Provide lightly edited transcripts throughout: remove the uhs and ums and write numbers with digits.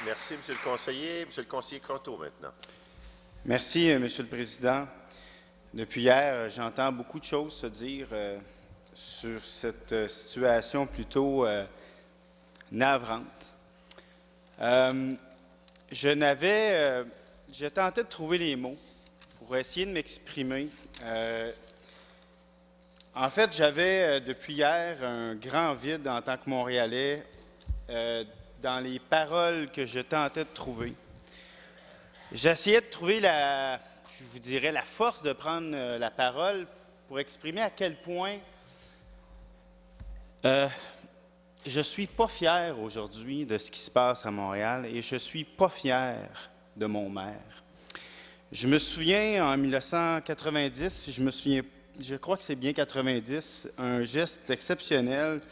Merci, M. le conseiller. M. le conseiller Croteau, maintenant. Merci, M. le Président. Depuis hier, j'entends beaucoup de choses se dire sur cette situation plutôt navrante. Je tentais de trouver les mots pour essayer de m'exprimer. En fait, j'avais depuis hier un grand vide en tant que Montréalais dans les paroles que je tentais de trouver. J'essayais de trouver la force de prendre la parole pour exprimer à quel point je ne suis pas fier aujourd'hui de ce qui se passe à Montréal et je ne suis pas fier de mon maire. Je me souviens, en 1990, je crois que c'est bien 90, un geste exceptionnel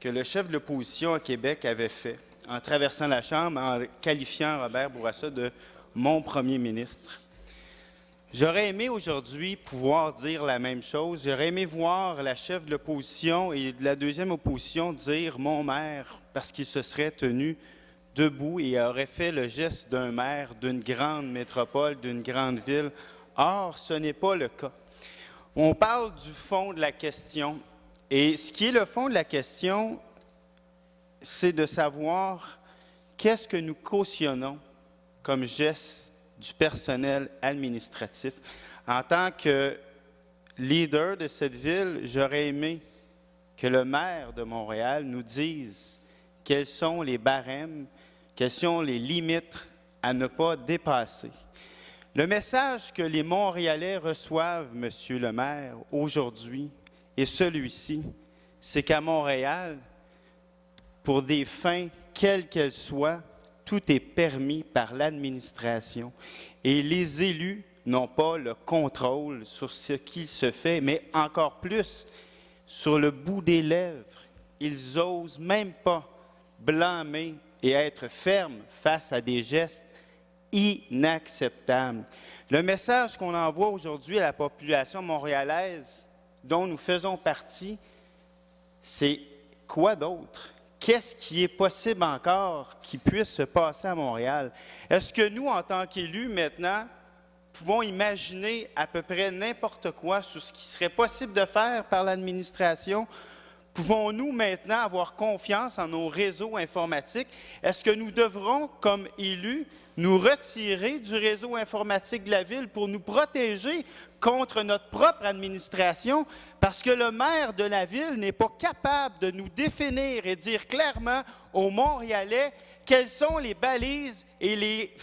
que le chef de l'opposition à Québec avait fait en traversant la Chambre, en qualifiant Robert Bourassa de « mon premier ministre ». J'aurais aimé aujourd'hui pouvoir dire la même chose. J'aurais aimé voir la chef de l'opposition et de la deuxième opposition dire « mon maire » parce qu'il se serait tenu debout et aurait fait le geste d'un maire d'une grande métropole, d'une grande ville. Or, ce n'est pas le cas. On parle du fond de la question. Et ce qui est le fond de la question, c'est de savoir qu'est-ce que nous cautionnons comme geste du personnel administratif. En tant que leader de cette ville, j'aurais aimé que le maire de Montréal nous dise quels sont les barèmes, quelles sont les limites à ne pas dépasser. Le message que les Montréalais reçoivent, Monsieur le maire, aujourd'hui, est celui-ci, c'est qu'à Montréal, pour des fins quelles qu'elles soient, tout est permis par l'administration et les élus n'ont pas le contrôle sur ce qui se fait, mais encore plus sur le bout des lèvres. Ils n'osent même pas blâmer et être fermes face à des gestes inacceptables. Le message qu'on envoie aujourd'hui à la population montréalaise dont nous faisons partie, c'est quoi d'autre? Qu'est-ce qui est possible encore qui puisse se passer à Montréal? Est-ce que nous, en tant qu'élus, maintenant, pouvons imaginer à peu près n'importe quoi sur ce qui serait possible de faire par l'administration? Pouvons-nous maintenant avoir confiance en nos réseaux informatiques? Est-ce que nous devrons, comme élus, nous retirer du réseau informatique de la Ville pour nous protéger contre notre propre administration? Parce que le maire de la Ville n'est pas capable de nous définir et dire clairement aux Montréalais quelles sont les balises et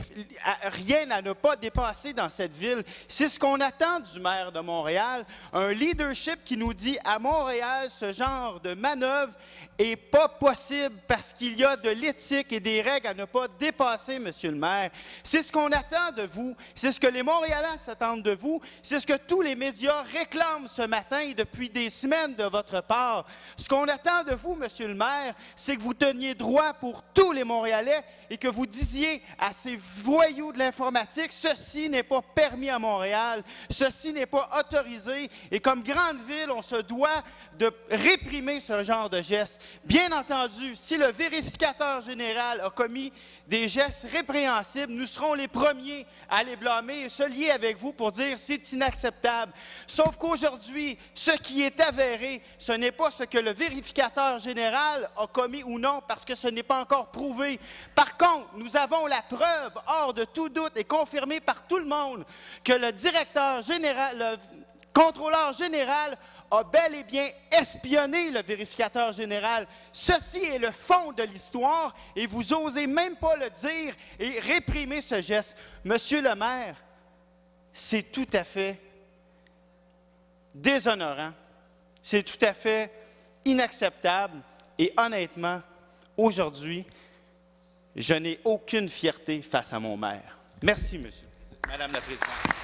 rien à ne pas dépasser dans cette ville. C'est ce qu'on attend du maire de Montréal, un leadership qui nous dit à Montréal, ce genre de manœuvre n'est pas possible parce qu'il y a de l'éthique et des règles à ne pas dépasser, Monsieur le maire. C'est ce qu'on attend de vous, c'est ce que les Montréalais s'attendent de vous, c'est ce que tous les médias réclament ce matin depuis des semaines de votre part. Ce qu'on attend de vous, Monsieur le maire, c'est que vous teniez droit pour tous les Montréalais et que vous disiez à ces voyous de l'informatique, ceci n'est pas permis à Montréal, ceci n'est pas autorisé, et comme grande ville, on se doit de réprimer ce genre de gestes. Bien entendu, si le vérificateur général a commis des gestes répréhensibles, nous serons les premiers à les blâmer et se lier avec vous pour dire c'est inacceptable. Sauf qu'aujourd'hui, ce qui est avéré, ce n'est pas ce que le vérificateur général a commis ou non, parce que ce n'est pas encore prouvé. Par contre, nous avons la preuve, hors de tout doute et confirmée par tout le monde, que le directeur général, le contrôleur général a bel et bien espionné le vérificateur général. Ceci est le fond de l'histoire et vous n'osez même pas le dire et réprimer ce geste. Monsieur le maire, c'est tout à fait déshonorant, c'est tout à fait inacceptable et honnêtement, aujourd'hui, je n'ai aucune fierté face à mon maire. Merci, Madame la Présidente.